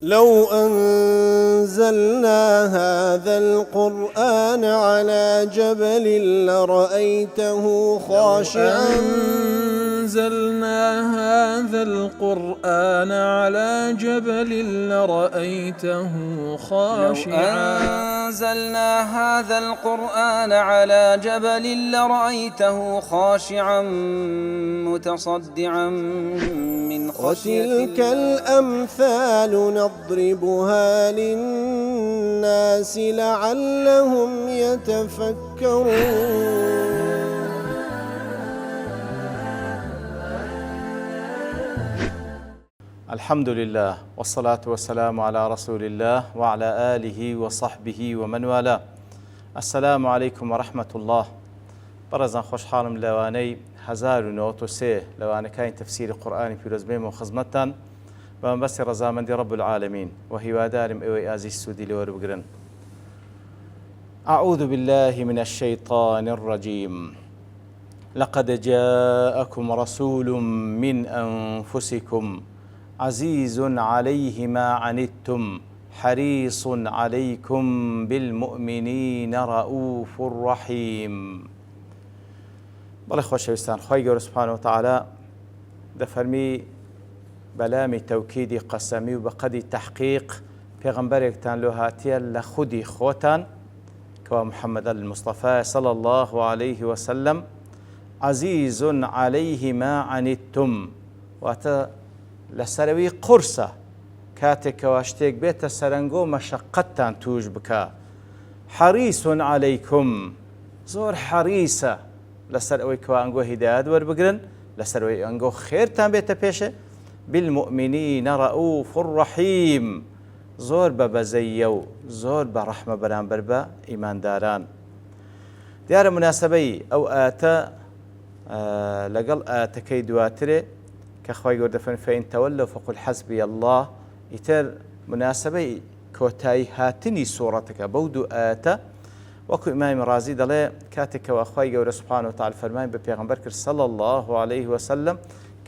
لو أنزلنا هذا القرآن على جبل لرأيته خاشعا أنزلنا هذا القرآن على جبل لرأيته خاشعا أنزلنا هذا القرآن على جبل لرأيته خاشعا متصدعا من خشية وتلك الأمثال نضربها للناس لعلهم يتفكرون. الحمد لله والصلاة والسلام على رسول الله وعلى آله وصحبه ومن والاه. السلام عليكم ورحمة الله. برزان خوش حالم لواني 1903 لواني كاين تفسير قرآني في رزميم وخزمتان بمن بس رزامندي رب العالمين وهي ودارم اوي ازي السودي لور بقرن. أعوذ بالله من الشيطان الرجيم. لقد جاءكم رسول من أنفسكم عزيز عليه ما عنتم حريص عليكم بالمؤمنين رؤوف رحيم. بەڵێ خۆشەویستان، خی گەورە سوبحانە وتەعالە دەفەرمی بەلامی تەوکیدی قەسەمی و بە قەدی تەحقیق پێغەمبەرێکتان لۆ هاتیە لە خودی خۆتان کەوا محەممەد المستەفا صلی الله عليه وسلم عزیز عليه ما عنتم، واتە لەسەرەوی قورسە کاتێکەوە شتێک بێتە سەرنگۆ مەشەقەتتان توش بکە. حەریص عەلەیکم، زۆر حەریسە لەسەر ئەوەی کەوا ئەنگۆ هیدایەت وەربگرن، لەسەر ئەوەی ئەنگۆ خێرتان بێتە پێشێ. بالمؤمنین رؤوف ڕەحیم، زۆر بە بەزەیە و زۆر بە ڕەحمە بەرامبەر بە ئیمانداران. دیارە مناسبەی ئەو ئاتە لەگەڵ ئاتەکەی دواترێ کە خی گەورە دەفەرمێ فەئین تەوەلەو فەقول حەسبی الله. ئیتر مناسبەی کۆتایی هاتنی سوورەتەکە بەو دوو ئاتە وەکو ئیمامی رازی دەڵێ کاتێکەوە خی گەورە سوبحانە وتەعالە فەرمانی بە پێغەمبەر کرد صلی الله عليه وسلم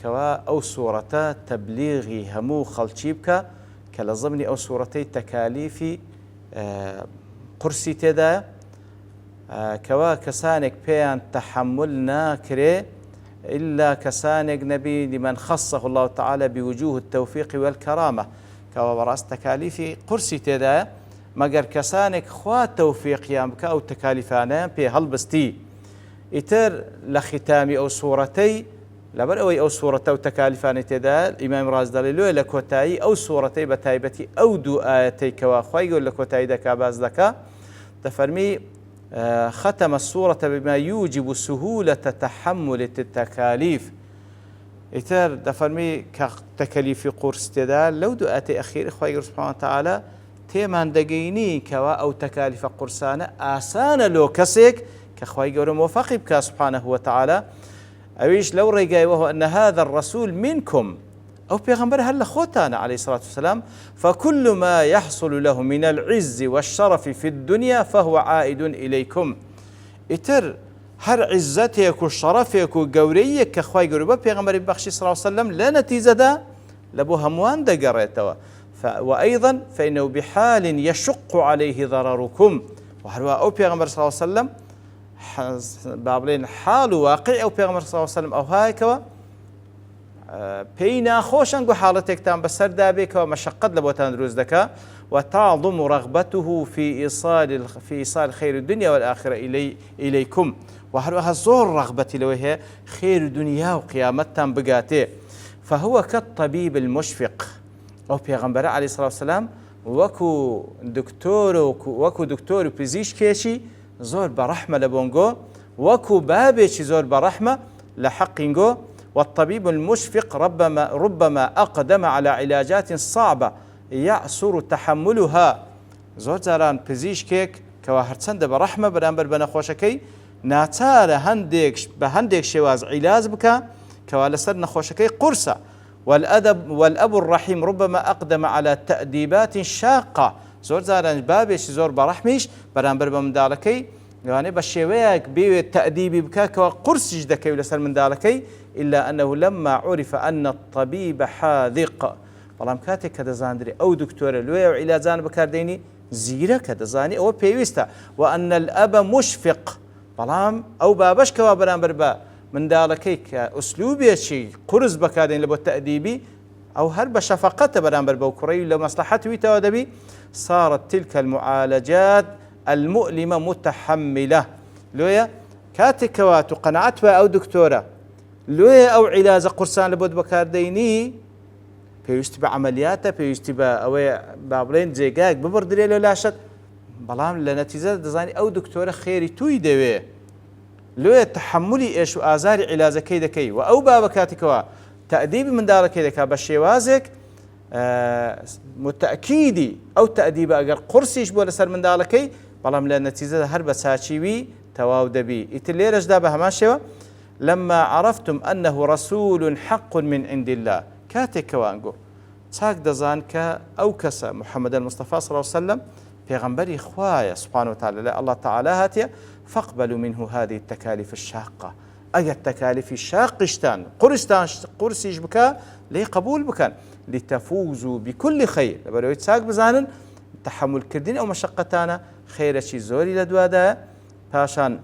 کەوا ئەو سوورەتە تەبلیغی هەموو خەڵکی بکە کە لە ضمنی ئەو سوورەتەی تەکالیفی قورسی تێدایە کەوا کەسانێک پێیان تەحمل ناکرێ إلا كسانك نبي لمن خصه الله تعالى بوجوه التوفيق والكرامة، كوا براس تكاليفي قرسي تدا مگر كسانك خوا توفيق يامك أو تكاليفانا بي هلبستي إتر لختامي أو صورتي لبر أو صورة أو تكاليفانا تدا الإمام راز دليلو لكوتاي أو صورتي بتايبتي أو دو آياتي كوا خوا يقول لكوتاي دكا باز دكا تفرمي ختم السورة بما يوجب سهولة تحمل التكاليف. إتر دفرمي كتكاليف قرص تدال لو دو آتي أخير إخوة سبحانه وتعالى تيمان دقيني كوا أو تكاليف قرصانة آسان لو كسيك كأخوة يقول موفق بك سبحانه وتعالى. أويش لو رجاي وهو أن هذا الرسول منكم أو بيغمبر هل خوتانا عليه الصلاة والسلام فكل ما يحصل له من العز والشرف في الدنيا فهو عائد إليكم. إتر هر عزتك وشرفك وقوريك كخواي قريبا بيغمبر بخشي صلى الله عليه وسلم لا نتيجة دا لبو هموان دا قريتوا. وأيضا فإنه بحال يشق عليه ضرركم، وهروا أو بيغمبر صلى الله عليه وسلم بابلين حال واقع أو بيغمبر صلى الله عليه وسلم أو هايكوا پێی ناخۆشن گو حاڵەتێکتان بەسەردا بێکەوە مەشەقەت لە بۆتان دروست دەکا. وتعظم رغبته في إيصال خير الدنيا والآخرة إليكم، وهروها زۆر رغبەتی لەوەی هەیە خێر دنیا و قیامەتتان بگاتێ. فهو كالطبيب المشفق، ئەو پێغەمبەرە عليه الصلاة والسلام وەکو دکتۆر و پزیشکێکی زۆر بە ڕەحمە لە بۆنگۆ، وەکو بابێکی زۆر بە ڕەحمە لە حەقینگۆ. والطبيب المشفق ربما أقدم على علاجات صعبة يعسر تحملها. زۆر جاران پزیشکێک کەوا هەرچەندە بە ڕەحمە بەرامبەر بە نەخۆشەکەی ناچارە بە هەندێک شێواز عیلاج بکە کەوا لەسەر نەخۆشەکەی قورسە. والأب الرحيم ربما أقدم على تأديبات شاقة. زۆر جاران بابێکی زۆر بە ڕەحمیش بەرامبەر بە منداڵەکەی يعني بشويك بالتأديب بكاك وقرص جدك لسر من ذلك إلا أنه لما عرف أن الطبيب حاذق بەڵام کاتێک کە دەزاندرێ ئەو دکتۆرە لێ و عیلاجان بەکاردێنی زیرە کە دەزانی ئەوە پێویستە وأن الأب مشفق بەڵام ئەو بابەشکەوە بەرامبەر بە منداڵەکەی کە ئوسلوبێکی قورس بەکاردێن لە بۆ تەئدیبی ئەو هەر بە شەفەقەتە بەرامبەر بەو کوڕەی لە مەسلحەتویتەوە دەبی صارت تلك المعالجات المؤلمة متحملة لۆیە کاتێکەوە تو قەنەعەت بە ئەو دکتۆرە لێ ئەو عیلاجە قورسان لە بۆت بەکاردەینی پێویستی بە عملیاتە پێویستی بە ئەوەی با بڵێن جێگایەک ببڕدرێ لە لاشت بەڵام لە نەتیجە دەزانی ئەو دکتۆرە خێری توی دەوێ لێ تحملی ئێش و ئازاری عیلاجەکەی دەکەی و ئەو بابە کاتێکەوە تەئدیبی منداڵەکەی دەکات بە شێوازێک متأکیدی ئەو تەئدیبە ئەگەر قورسیش بۆ لەسەر منداڵەکەی بەڵام لە نەتیجەدا هەر بە چاچیوی تەواو دەبی ئیتر لێرەشدا بە هەمان شێوە لما عرفتم أنه رسول حق من عند الله كاتك كوانجو تاك دزان أو كسا محمد المصطفى صلى الله عليه وسلم پیغمبري خوايا سبحانه وتعالى الله تعالى هاتيا فاقبلوا منه هذه التكاليف الشاقة أجا التكاليف الشاقشتان قرسيش بكا لي قبول بكان لتفوزوا بكل خير لبروي تاك بزانن تحمل كردين أو مشقتانا خير شي زوري لدوادا باشان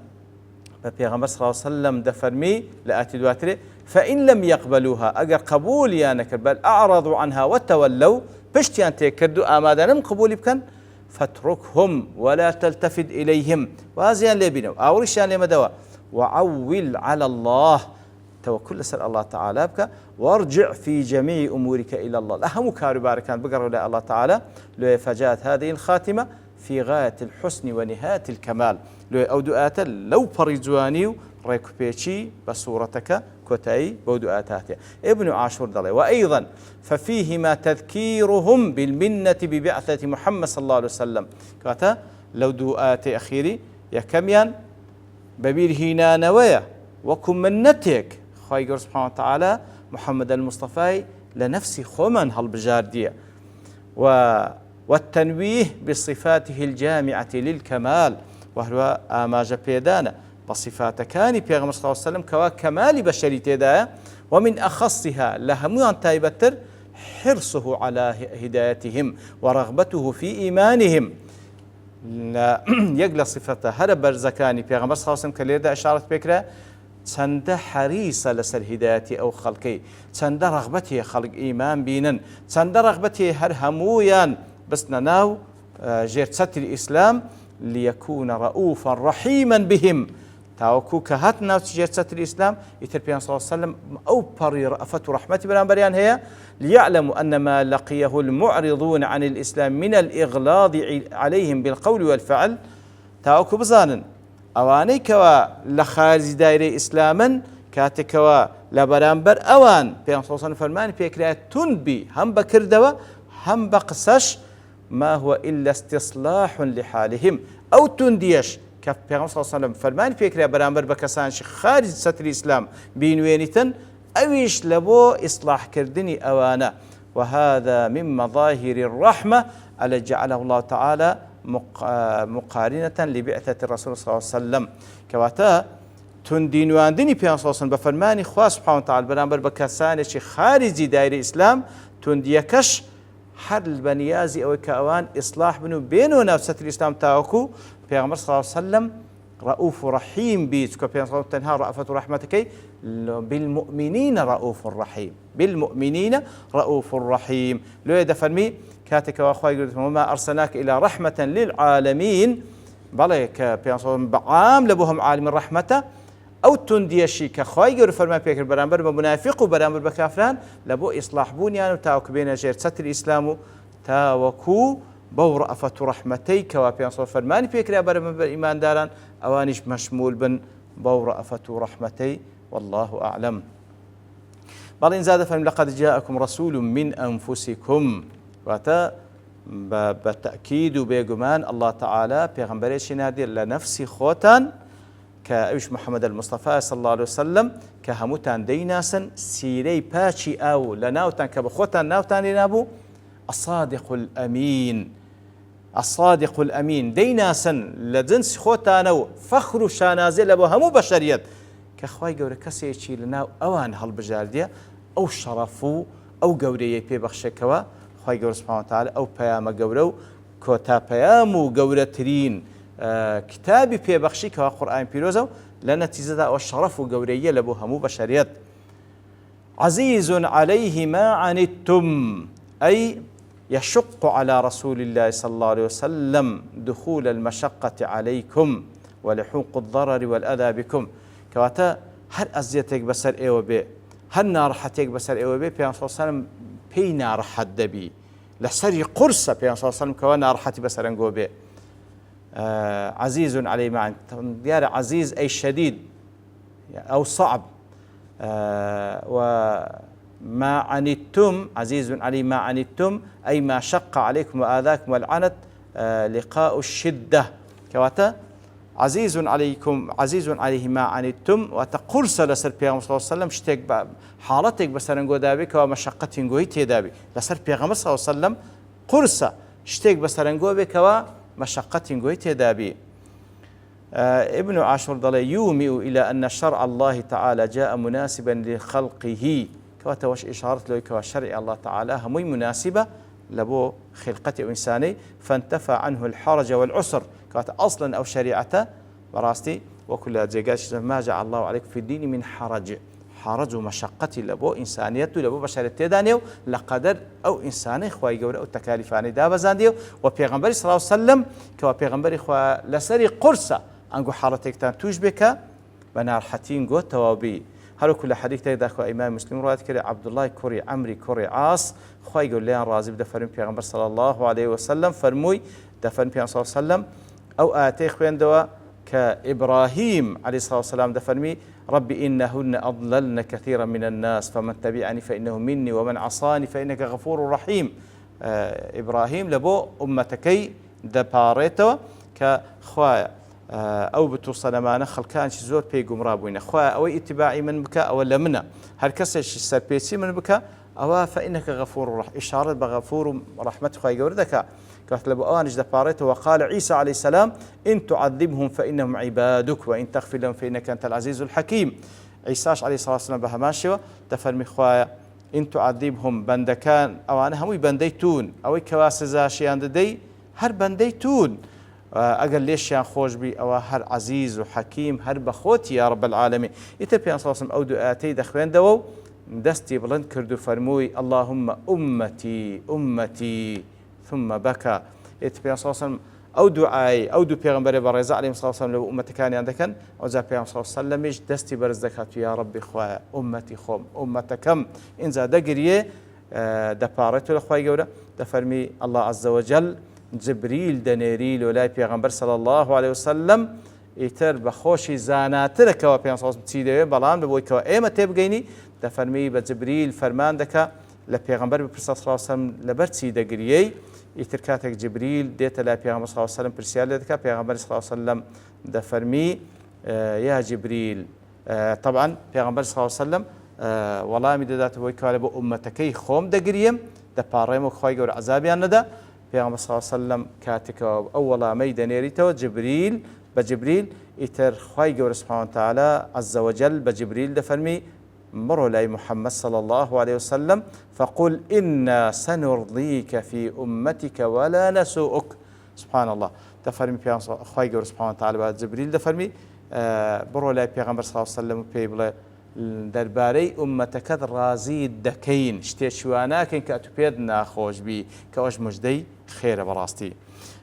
پیغمبر صلی الله علیه وسلم دفرمي لآتي دواتره فإن لم يقبلوها أجر قبول يانك بل أعرضوا عنها وتولوا بشتيان تكردوا آمادانم قبول بكن فاتركهم ولا تلتفت إليهم وهذيان لبنوا أورشان لمدوا وعول على الله توكل سر الله تعالى بك وارجع في جميع أمورك إلى الله أهم كارباركان بقروا إلى الله تعالى لو فجاءت هذه الخاتمة في غاية الحسن ونهاية الكمال لو أو دعاتا لو بريزوانيو ريكوبيتشي بصورتك كوتاي بودعاتاتي ابن عاشور دلي وأيضا ففيهما تذكيرهم بالمنة ببعثة محمد صلى الله عليه وسلم كاتا لو دعاتي أخيري يا كميان ببير هنا نويا وكم منتك خايقر سبحانه وتعالى محمد المصطفى لنفسي خومن هالبجاردية والتنويه بصفاته الجامعة للكمال وهو آماج بيدانا بصفات كاني بيغمر صلى الله عليه وسلم كوا كمال بشري تيدايا ومن أخصها لهموان تايبتر حرصه على هدايتهم ورغبته في إيمانهم لا يقل صفته هذا برزكاني بيغمر صلى الله عليه وسلم كليدا إشارة بكرة چەندە حەریسە لەسەر هیدایەتی ئەو خەڵکەی چەندە ڕەغبەتێ خەڵک ئیمان بینن چەندە ڕەغبەتێ هەر هەموویان بستنە ناو ژێرچەتری ئیسلام ليكون رؤوفا رحيما بهم تاوكو كهات ناو ژێرچەتری ئیسلام ئیتر پێ صلی الله عليه وسلم ئەو پەڕی ڕەفەت و ڕەحمەتی بەرامبەریان هەیە ليعلموا أن ما لقيه المعرضون عن الإسلام من الإغلاظ عليهم بالقول والفعل تاوكو بزانن ئەوانەی کەوا لە خارجی دایرەی ئیسلامن کاتێکەوە لە بەرامبەر ئەوان پێغەمبەر فەرمانی پێکرایە توندبی هەم بەکردەوە هەم بە قسەش ما هو إلا استصلاح لحالهم ئەو توندیەش کە پێغەمبەر صلی الله علیه و سلم فەرمانی پێکرایە بەرامبەر بە کەسانشی خارج سەتری ئیسلام بینوێنیتن ئەویش لە بۆ ئیسلاحکردنی ئەوانە وهذا من مظاهر الرحمة التي جعله الله تعالى مقارنة لبعثة الرسول صلى الله عليه وسلم كواتا تندين واندني بيان صلى الله عليه وسلم بفرماني خواه سبحانه وتعالى برامبر بكساني خارجي دائرة الإسلام تنديكش حر البنيازي أو كأوان إصلاح بنو بينو نفسة الإسلام تاوكو بيان صلى الله عليه وسلم رؤوف رحيم بيت كبيان صلى الله عليه وسلم تنهى رأفة رحمتك بالمؤمنين رؤوف رحيم بالمؤمنين رؤوف رحيم لو يدفرمي كاتك واخوي يقول وما أرسلناك إلى رحمة للعالمين بلك بيان صلى بعام لبوهم عالم الرحمة أو تنديشي كخوي يقول فرمان بيكر برامبر بمنافق وبرامبر بكافران لبو إصلاح بنيان وتاوك بين جير ستر الإسلام تاوكو بورأفة رحمتيك وبيان صلى فرمان بيكر برامبر إيمان داران أوانش مشمول بن بورأفة رحمتي والله أعلم بل زاد فهم لقد جاءكم رسول من أنفسكم واتا بالتأكيد وبيقمان الله تعالى بيغمبريش نادي لنفسي خوتان كأيش محمد المصطفى صلى الله عليه وسلم كهموتان ديناسا سيري باشي أو لناوتان كبخوتان ناوتان لنابو الصادق الأمين الصادق الأمين ديناسا لجنس خوتان فخر شانازل أبو همو بشريت كخواي قوري كسيشي لناو أوان هالبجاردية أو شرفو أو قوري بيبخشكوا خی گەورە سوبحانەهو وتەعالە ئەو پەیامە گەورە و کۆتا پەیام و گەورەترین کتابی پێبەخشی کەوا قورئانی پیرۆزە و لە نەتیجەدا ئەوە شەڕەف و گەورەیە لە بۆ هەموو بەشەریەت. عزيز عليه ما عنتم أي يشق على رسول الله صلى الله عليه وسلم دخول المشقة عليكم ولحوق الضرر والأذى بكم. كواتا هر أزيتك بسر إيوه بي هر نارحتك بسر إيوه بي بيان صلى الله عليه وسلم بي نارحت دبي لسري قرصة بيان صلى الله عليه وسلم كوا نارحتي بسر انقو بي. عزيز عليه ما عنتم ديار عزيز أي شديد أو صعب. وما عنتم عزيز عليه ما عنتم أي ما شق عليكم وآذاكم والعنت لقاء الشدة. كواتا عزيز عليكم عزيز عليه ما عنتم وتقرص لسر بيغمبر صلى الله عليه وسلم شتيك حالتك بسرنجو دابي ومشقة جوي تدابي لسر بيغمبر صلى الله عليه وسلم قرصة شتيك بسرنجو بك ومشقة جوي تدابي. ابن عاشور ضل يومئ إلى أن شرع الله تعالى جاء مناسبا لخلقه كواتا وش إشارة له كوا شرع الله تعالى همي مناسبة لبو خلقته إنساني فانتفى عنه الحرج والعسر كواتا أصلا أو شريعته براستي وكل زيقاش ما جعل الله عليك في الدين من حرج ومشقة لبو إنسانيته لبو بشريته دانيو لقدر أو إنساني خواهي قول أو تكاليفاني دابزان ديو وبيغمبري صلى الله عليه وسلم كوا بيغمبري خوا لسري قرصة أنقو حالتكتان توش بك بنار حتين قو توابي. هلو كل حديث تيداكو إمام مسلم رواية كري عبد الله كوري عمري كوري عاص خواهي قول ليان رازي بدفرين بيغمبر صلى الله عليه وسلم فرموي دفرين بيغمبر صلى الله عليه وسلم أو آتي خوين دوا كإبراهيم عليه الصلاة والسلام دفرمي ربي إنهن أضللن كثيرا من الناس فمن تبعني فإنه مني ومن عصاني فإنك غفور رحيم. إبراهيم لبو أمتكي دباريتو كخوايا أو بتوصل خەڵکان زۆر پێی گومڕا بووینە خوا ئەوەی ئیتیباعی من بکە ئەوە لە منە هەر کەسێکی سەرپێچی من بکە ئەوە فإنك غفور رحيم إشارة بغفور ورحمة خوای گەورە دەکا کات لە بۆ ئەوانش دەپارێتەوە وقال عيسى عليه السلام إن تعذبهم فإنهم عبادك وإن تغفر لهم فإنك أنت العزيز الحكيم. عيساش عليه الصلاة والسلام بەهەمان شێوە دەفەرمی خوایە إن تعذبهم بەندەکان ئەوانە هەمووی بەندەی تون ئەوەی کەوا سزاشیان دەدەی هەر بەندەی تون ئەگەر لێشیان خۆش بی ئەوە هەر عزیز و حەکیم هەر بەخۆتی یا رب العالمین. ئیتر پێیان سڵ ئەو دوو ئاەتەی دەخوێندەوە و دەستی بڵند کرد و فەرمووی اللهم أمتي أمتي ثم بكى. ئیتر پێیان سڵ ئەو دوعای ئەو دوو پێغەمبەرێ بەڕێزە عەلەیهیم سڵ سەلەم لە ئومەتەکانیان دەکەن ئەوجا پێیان سڵ سەلەمیش دەستی بەرز دەکات و یا ربی خوایە ئومەتی خۆم ئومەتەکەم ئینجا دەگریێ دەپاڕێت لە خوای گەورە دەفەرمی الله عز وجل جبريل دنيري لولاي پیغمبر صلى الله عليه وسلم ئیتر بەخۆشی زاناترەکەوە پێیان سڵ چی دەوێ بەڵام بەبۆی کەوە ئێمە تێبگەینی دەفەرمی بە جبریل فەرمان دەکا لە پێغمبەر بپرسە صلی الله عليه وسلم لەبەر چی دەگریەی ئیتر کاتێک جبریل دێتە لای پێغمبەر صلی الله عليه وسلم پرسیار لێ دەکا پێغمبەر صلی الله عليه وسلم دەفەرمی یا جبریل طبعا پێغمبەر صلی الله عليه وسلم وەڵامی دەداتەوە بۆی کەوا لە بۆ ئومەتەکەی خۆم دەگریم دەپاڕێمەوە خوای گەورە عەزابیان نەدا. پیغمبر صلی الله علیه وسلم کاتێکەوە ئەو وەڵامەی دەنێریتەوە جبریل بە جبریل ئیتر خوای گەورە سبحانه وتعالى عز وجل بە جبریل دەفەرمی مڕۆ لای محمد صلى الله عليه وسلم فقل إنا سنرضيك في أمتك ولا نسوءك. سبحان الله دەفەرمی خوای گەورە سبحانه وتعالى بە جبریل دەفەرمی بڕۆ لای پێغمبەر صلی الله عليه وسلم و پێی بڵێ دەربارەی ئومەتەکەت ڕازیت دەکەین شتێکی وا ناکەین کە ئەتو پێت ناخۆش بی کە ئەوەش موژدەی خێرە بەڕاستی.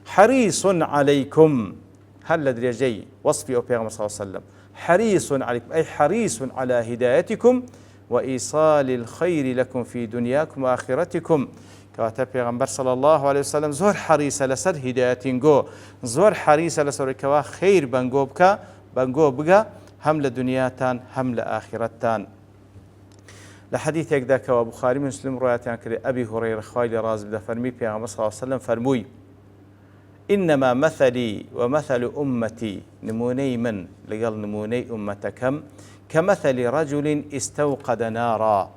حريص عليكم هل لە درێژەی وەصفی ئەو پێغەمبەر صلی الله عليه وسلم حريص عليكم أي حريص على هدايتكم وإيصال الخير لكم في دنياكم وآخرتكم. کەواتە پێغەمبەر صلی الله عليه وسلم زۆر حەریسە لەسەر هیدایەتینگۆ زۆر حەریسە لەسەرەوەی خەیر بەنگۆ بکە بەنگۆ بگە هم لدنياتان هم لآخرتان. لحديث يقدا كوا بخاري مسلم روايتان كري أبي هريرة خوالي رازب دا فرمي بيغمبر صلى الله عليه وسلم فرموي إنما مثلي ومثل أمتي نموني من لقال نموني أمتكم كمثل رجل استوقد نارا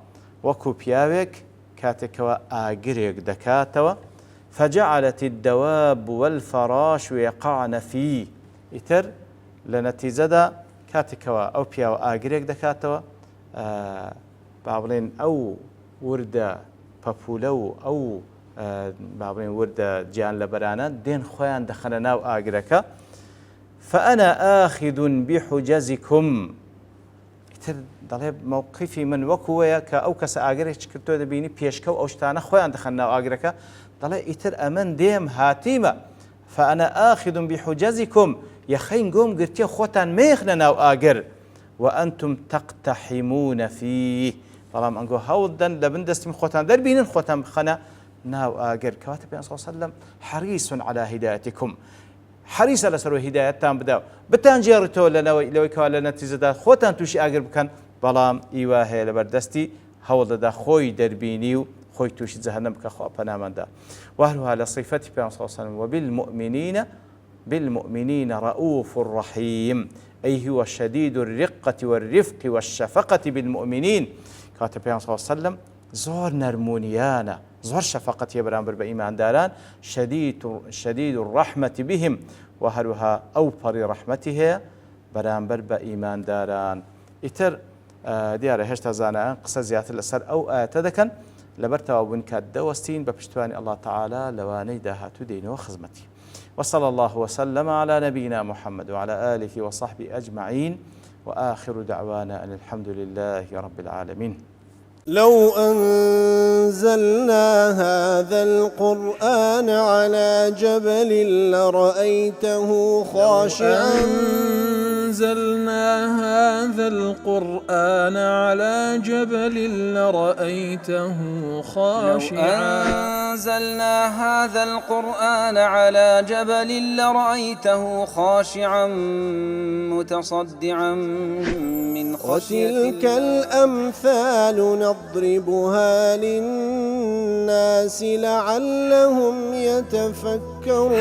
وكوبياوك كاتكوا آقريك دكاتوا فجعلت الدواب والفراش يقعن فيه إتر لنتيجة کاتێکەوە ئەو پیاوە ئاگرێک دەکاتەوە با بڵێن ئەو وردە پەپولە و ئەو بابين ورد جيان لبرانا دين خوان دخلنا ناو آقرك فأنا آخذ بحجزكم دەڵێ مووقفی من وەکوەیە کە ئەو کەسە ئاگرێک کردتۆ دەبینی پێشکە و ئەو شتانە خۆیان دەخەنە ناو ئاگرەکە دەڵێ ئیتر ئەمن دێم هاتیمە فأنا آخذ بحجزكم یەخەین گۆم گرتیە خۆتان مێخنە ناو ئاگر وأنتم تقتحمون فيه بەڵام ئەنگۆ هەوڵدەن لە بن دەستیم خۆتان دەربینن خۆتان بخەنە ناو ئاگر کەواتە پێ صلی الله علیه وسلم حريص على هدايتكم حريصە لەسەر هیدایەتتان بداو بتانجێڕیتەوە لەوەی کەوا لە نەتیجەدا خۆتان تووشی ئاگر بکەن بەڵام ئیوا هەیە لەبەردەستی هەوڵ دەدا خۆی دەربینی و خۆی تووشی جەهەنەم بکە خوا پەناماندا وهروها لە صیفەتی پێ صلی الله علیه وسلم وبالمؤمنين رؤوف رحيم أي هو شديد الرقة والرفق والشفقة بالمؤمنين كاتب صلى الله عليه وسلم زور نرمونيانا زور شفقة يبرامبر بإيمان داران شديد الرحمة بهم وهروها أوفر رحمته برامبر بإيمان داران إتر دیارە هێشتا زانایان قسە زیاتر لەسەر ئەو ئاەتە دەکەن لەبەرتەوە بوون کات دەوەستین بە پشتیوانی الله تعالى لەوانەی داهاتوو دێنەوە خزمەتی وصلى الله وسلم على نبينا محمد وعلى آله وصحبه أجمعين وآخر دعوانا أن الحمد لله رب العالمين لو أنزلنا هذا القرآن على جبل لرأيته خاشعا أنزلنا هذا القرآن على جبل لرأيته خاشعا أنزلنا هذا القرآن على جبل لرأيته خاشعا متصدعا من خشية الله وتلك الأمثال نضربها للناس لعلهم يتفكرون